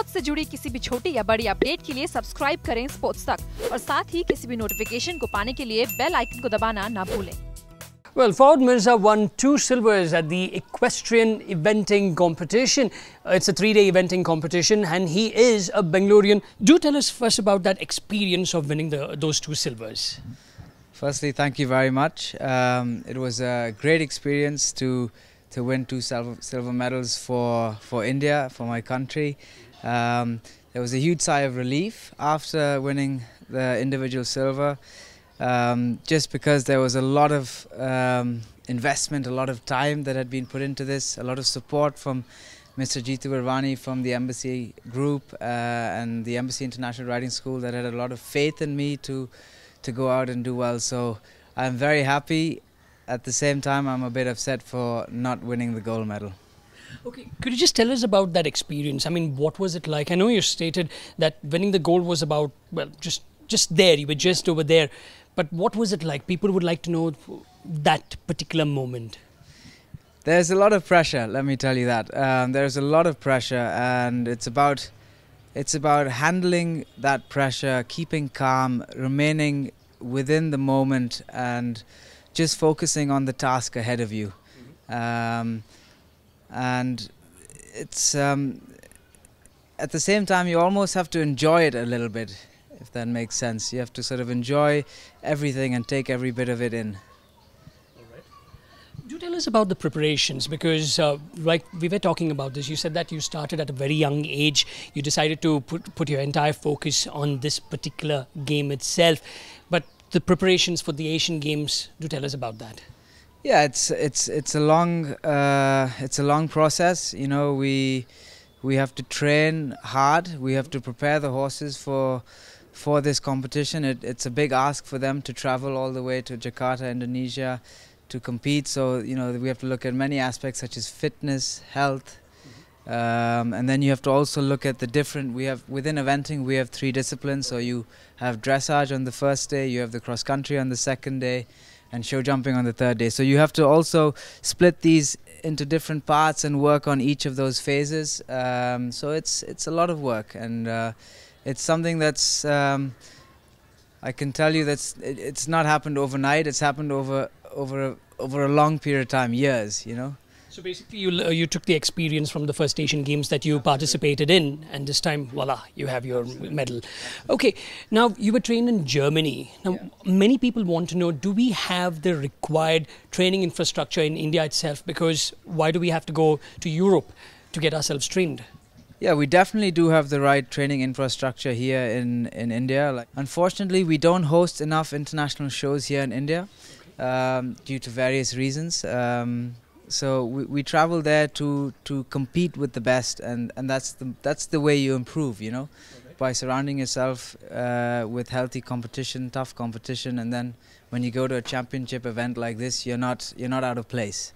Sports से जुड़ी किसी भी छोटी या बड़ी अपडेट के लिए सब्सक्राइब करें स्पोर्ट्स तक और साथ ही किसी भी नोटिफिकेशन को पाने के लिए बेल आइकन को दबाना ना भूलें। Well, Fouaad Mirza won 2 silvers at the Equestrian eventing competition. It's a 3-day eventing competition and he is a Bangalorean. Do tell us first about that experience of winning those 2 silvers. Firstly, thank you very much. It was a great experience to win 2 silver medals for India, for my country. There was a huge sigh of relief after winning the individual silver. Just because there was a lot of investment, a lot of time that had been put into this, a lot of support from Mr. Jitu Irvani from the Embassy Group and the Embassy International Riding School that had a lot of faith in me to go out and do well. So I'm very happy. At the same time, I'm a bit upset for not winning the gold medal. Okay, could you just tell us about that experience? I mean, what was it like? I know you stated that winning the gold was about, well, just there, you were just over there. But what was it like? People would like to know that particular moment. There's a lot of pressure, let me tell you that. There's a lot of pressure, and it's about handling that pressure, keeping calm, remaining within the moment, and just focusing on the task ahead of you. And it's at the same time you almost have to enjoy it a little bit, if that makes sense. You have to sort of enjoy everything and take every bit of it in. Do tell us about the preparations, because like we were talking about this, you said that you started at a very young age. You decided to put your entire focus on this particular game itself. But the preparations for the Asian Games, do tell us about that. Yeah, it's a long process. You know, we have to train hard. We have to prepare the horses for this competition. It's a big ask for them to travel all the way to Jakarta, Indonesia, to compete. So, you know, we have to look at many aspects such as fitness, health, and then you have to also look at the different, within eventing we have 3 disciplines. So you have dressage on the first day, you have the cross country on the second day, and show jumping on the third day. So you have to also split these into different parts and work on each of those phases. So it's a lot of work, and it's something that's I can tell you it's not happened overnight. It's happened over a long period of time, years, you know. So basically you took the experience from the first Asian Games that you participated in, and this time, voila, you have your medal. Okay, now you were trained in Germany. Now, many people want to know, do we have the required training infrastructure in India itself? Because why do we have to go to Europe to get ourselves trained? Yeah, we definitely do have the right training infrastructure here in India. Unfortunately, we don't host enough international shows here in India due to various reasons. So we travel there to compete with the best, and that's the way you improve, you know, by surrounding yourself with healthy competition, tough competition, and then when you go to a championship event like this, you're not out of place.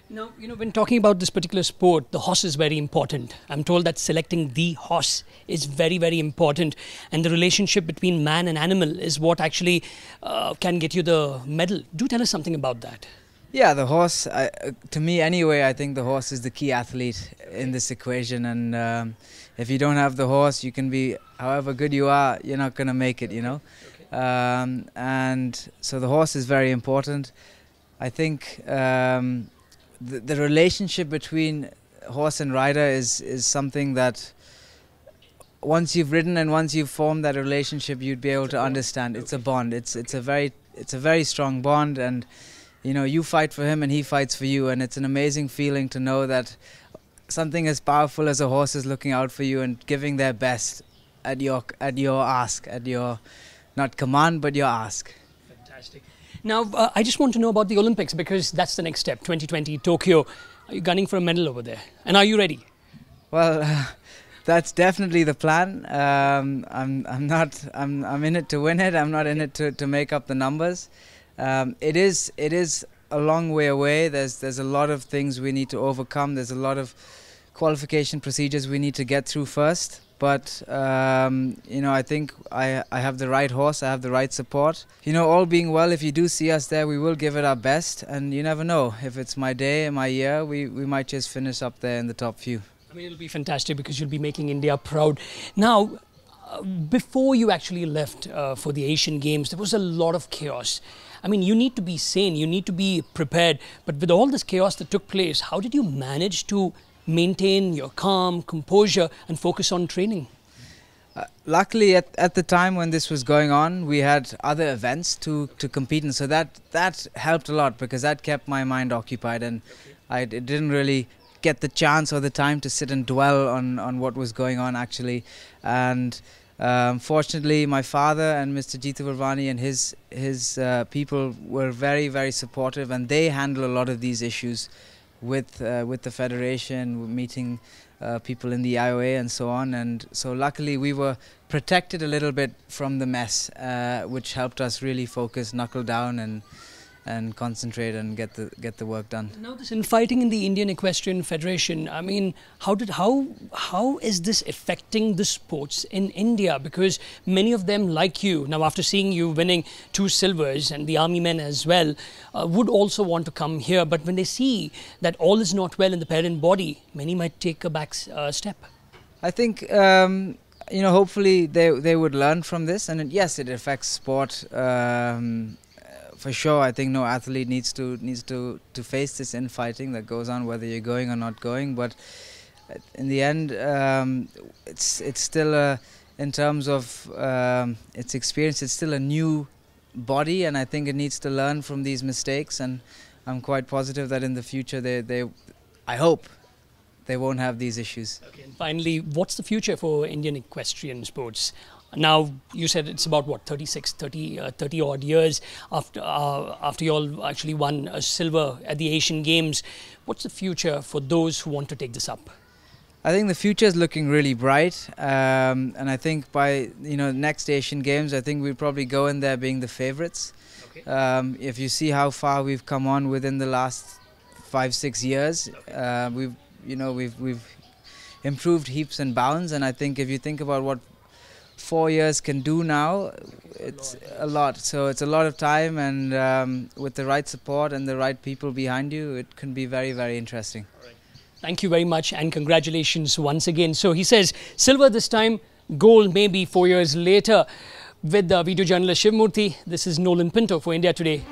Now, you know, when talking about this particular sport, the horse is very important. I'm told that selecting the horse is very, very important, and the relationship between man and animal is what actually can get you the medal. Do tell us something about that. Yeah, the horse, to me anyway, I think the horse is the key athlete in this equation, and if you don't have the horse, you can be however good you are, you're not going to make it, you know. And so the horse is very important. I think the relationship between horse and rider is something that once you've ridden and once you've formed that relationship, you'd be able to understand. It's a bond. It's a very strong bond, and you know, you fight for him and he fights for you, and it's an amazing feeling to know that something as powerful as a horse is looking out for you and giving their best at your ask, at your not command but your ask. Fantastic. Now, I just want to know about the Olympics, because that's the next step. 2020 Tokyo. Are you gunning for a medal over there? And are you ready? Well, that's definitely the plan. I'm in it to win it. I'm not in it to make up the numbers. It is a long way away. There's a lot of things we need to overcome. There's a lot of qualification procedures we need to get through first. But you know, I think I have the right horse. I have the right support. You know, all being well, if you do see us there, we will give it our best. And you never know, if it's my day, my year, we might just finish up there in the top few. I mean, it'll be fantastic because you'll be making India proud. Now, before you actually left for the Asian Games, there was a lot of chaos. I mean, you need to be sane, you need to be prepared. But with all this chaos that took place, how did you manage to maintain your calm, composure and focus on training? Luckily, at the time when this was going on, we had other events to compete in. So that helped a lot because that kept my mind occupied, and I didn't really get the chance or the time to sit and dwell on what was going on actually. And fortunately, my father and Mr. Jeetu Varwani and his people were very, very supportive, and they handle a lot of these issues with the federation, meeting people in the IOA and so on. And so luckily we were protected a little bit from the mess, which helped us really focus, knuckle down and concentrate and get the work done. Now this infighting in the Indian Equestrian Federation, I mean, how is this affecting the sports in India? Because many of them, like you, now after seeing you winning 2 silvers and the army men as well, would also want to come here. But when they see that all is not well in the parent body, many might take a back step. I think hopefully they would learn from this, and yes, it affects sport. For sure, I think no athlete needs to face this infighting that goes on, whether you're going or not going. But in the end, it's still in terms of its experience, it's still a new body, and I think it needs to learn from these mistakes. And I'm quite positive that in the future, I hope they won't have these issues. Okay, and finally, what's the future for Indian equestrian sports? Now, you said it's about what, 30 odd years after you all actually won a silver at the Asian Games. What's the future for those who want to take this up? I think the future is looking really bright, and I think by next Asian Games, I think we'll probably go in there being the favourites. Okay. If you see how far we've come on within the last 5-6 years, okay. We've improved heaps and bounds, and I think if you think about what 4 years can do now, it's a lot. So it's a lot of time, and with the right support and the right people behind you, it can be very, very interesting. All right. Thank you very much, and congratulations once again. So he says silver this time, gold maybe 4 years later. With the video journalist Shiv Murthy, this is Nolan Pinto for India Today.